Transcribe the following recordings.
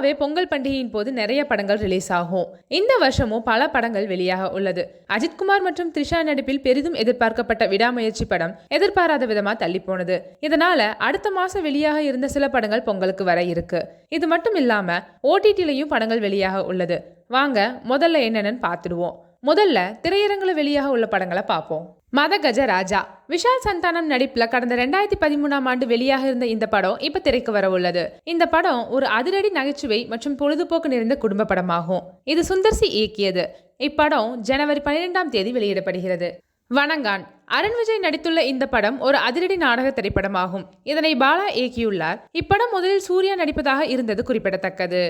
பொதுவாகவே பொங்கல் பண்டிகையின் போது நிறைய படங்கள் ரிலீஸ் ஆகும். இந்த வருஷமும் பல படங்கள் வெளியாக உள்ளது. அஜித்குமார் மற்றும் த்ரிஷா நடிப்பில் பெரிதும் எதிர்பார்க்கப்பட்ட விடாமுயற்சி படம் எதிர்பாராத விதமா தள்ளி போனது. இதனால அடுத்த மாசம் வெளியாக இருந்த சில படங்கள் பொங்கலுக்கு வர இருக்கு. இது மட்டும் இல்லாம OTT-லயும் படங்கள் வெளியாக உள்ளது. வாங்க முதல்ல என்னன்னு பார்த்துடுவோம். முதல்ல திரையரங்குல வெளியாக உள்ள படங்களை பார்ப்போம். மதகஜ ராஜா விஷால் சந்தானம் நடிப்புல கடந்த 2013ஆம் ஆண்டு வெளியாக இருந்த இந்த படம் இப்ப திரைக்கு வர உள்ளது. இந்த படம் ஒரு அதிரடி நகைச்சுவை மற்றும் பொழுதுபோக்கு நிறைந்த குடும்ப படமாகும். இது சுந்தர்சி இயக்கியது. இப்படம் ஜனவரி 12ஆம் தேதி வெளியிடப்படுகிறது. வணங்கான் அருண் விஜய் நடித்துள்ள இந்த படம் ஒரு அதிரடி நாடக திரைப்படமாகும். இதனை பாலா இயக்கியுள்ளார். இப்படம் முதலில் சூர்யா நடிப்பதாக இருந்தது குறிப்பிடத்தக்கது.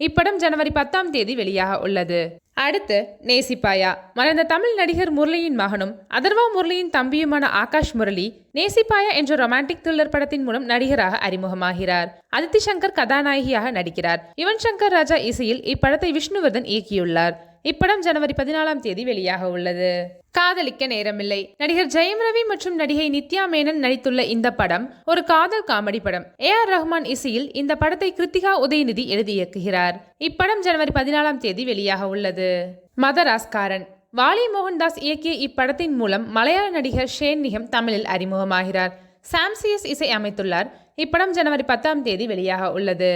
இப்படம் ஜனவரி 10ஆம் தேதி வெளியாக உள்ளது. அடுத்து நேசிப்பாயா மறைந்த தமிழ் நடிகர் முரளியின் மகனும் அதர்வா முரளியின் தம்பியுமான ஆகாஷ் முரளி நேசிப்பாயா என்ற ரொமான்டிக் த்ரில்லர் படத்தின் மூலம் நடிகராக அறிமுகமாகிறார். அதித்தி சங்கர் கதாநாயகியாக நடிக்கிறார். யுவன் சங்கர் ராஜா இசையில் இப்படத்தை விஷ்ணுவர்தன் இயக்கியுள்ளார். இப்படம் ஜனவரி 14ஆம் தேதி வெளியாக உள்ளது. காதலிக்க நேரமில்லை நடிகர் ஜெயம் ரவி மற்றும் நடிகை நித்யா மேனன் நடித்துள்ள இந்த படம் ஒரு காதல் காமெடி படம். AR ரஹ்மான் இசையில் இந்த படத்தை கிருத்திகா உதயநிதி எழுதி இயக்குகிறார். இப்படம் ஜனவரி 14ஆம் தேதி வெளியாக உள்ளது. மதராஸ்காரன் வாலி மோகன்தாஸ் இயக்கிய இப்படத்தின் மூலம் மலையாள நடிகர் ஷேன் நிகம் தமிழில் அறிமுகமாகிறார். சாம்சியஸ் இசை அமைத்துள்ளார். இப்படம் ஜனவரி 10ஆம் தேதி வெளியாக உள்ளது.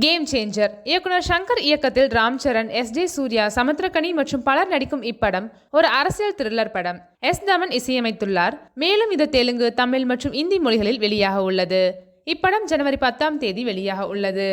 கேம் சேஞ்சர் இயக்குனர் சங்கர் இயக்கத்தில் ராம் சரண், SJ சூர்யா, சமுத்திரகனி மற்றும் பலர் நடிக்கும் இப்படம் ஒரு அரசியல் த்ரில்லர் படம். தமன் இசையமைத்துள்ளார். மேலும் இது தெலுங்கு, தமிழ் மற்றும் இந்தி மொழிகளில் வெளியாக உள்ளது. இப்படம் ஜனவரி 10ஆம் தேதி வெளியாக உள்ளது.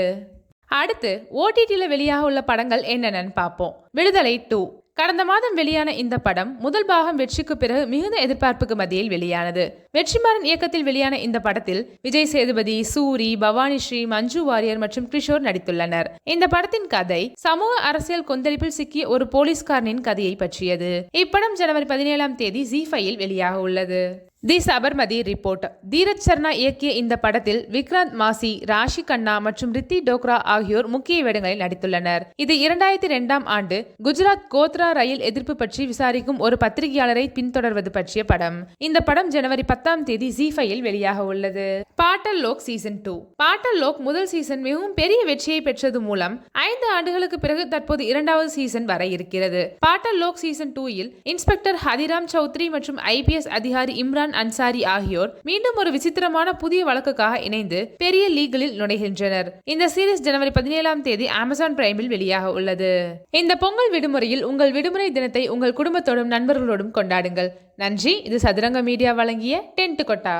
அடுத்து OTT-ல வெளியாக உள்ள படங்கள் என்னென்னு பார்ப்போம். விடுதலை 2 கடந்த மாதம் வெளியான இந்த படம் முதல் பாகம் வெற்றிக்கு பிறகு மிகுந்த எதிர்பார்ப்புக்கு மத்தியில் வெளியானது. வெற்றிமாறன் இயக்கத்தில் வெளியான இந்த படத்தில் விஜய் சேதுபதி, சூரி, பவானி ஸ்ரீ, மஞ்சு வாரியர் மற்றும் கிஷோர் நடித்துள்ளனர். இந்த படத்தின் கதை சமூக அரசியல் கொந்தளிப்பில் சிக்கிய ஒரு போலீஸ்காரனின் கதையை பற்றியது. இப்படம் ஜனவரி 17ஆம் தேதி ZEE5-இல் வெளியாக உள்ளது. தி சபர்மதி ரிப்போர்ட் தீரஜ் சர்மா இயக்கிய இந்த படத்தில் விக்ராந்த் மாசி, ராஷி கண்ணா மற்றும் ரித்தி டோக்ரா ஆகியோர் முக்கிய வேடங்களில் நடித்துள்ளனர். இது 2002ஆம் ஆண்டு குஜராத் கோத்ரா ரயில் எதிர்ப்பு பற்றி விசாரிக்கும் ஒரு பத்திரிகையாளரை பின்தொடர்வது பற்றிய படம். இந்த படம் ஜனவரி 10ஆம் தேதி ZEE5-இல் வெளியாக உள்ளது. பாட்டல் லோக் சீசன் 2 பாட்டல் லோக் முதல் சீசன் மிகவும் பெரிய வெற்றியை பெற்றது மூலம் 5 ஆண்டுகளுக்கு பிறகு தற்போது 2வது சீசன் வர இருக்கிறது. பாட்டல் லோக் சீசன் 2-இல் இன்ஸ்பெக்டர் ஹதிராம் சௌத்ரி மற்றும் IPS அதிகாரி இம்ரான் அன்சாரி ஆகியோர் மீண்டும் ஒரு விசித்திரமான புதிய வழக்குக்காக இணைந்து பெரிய லீகலில் நுழைகின்றனர். இந்த சீரிஸ் ஜனவரி 17ஆம் தேதி Amazon Primeல் வெளியாக உள்ளது. இந்த பொங்கல் விடுமுறையில் உங்கள் விடுமுறை தினத்தை உங்கள் குடும்பத்தோடும் நண்பர்களோடும் கொண்டாடுங்கள். நன்றி. இது சதுரங்க மீடியா வழங்கிய டென்ட் கொட்டா.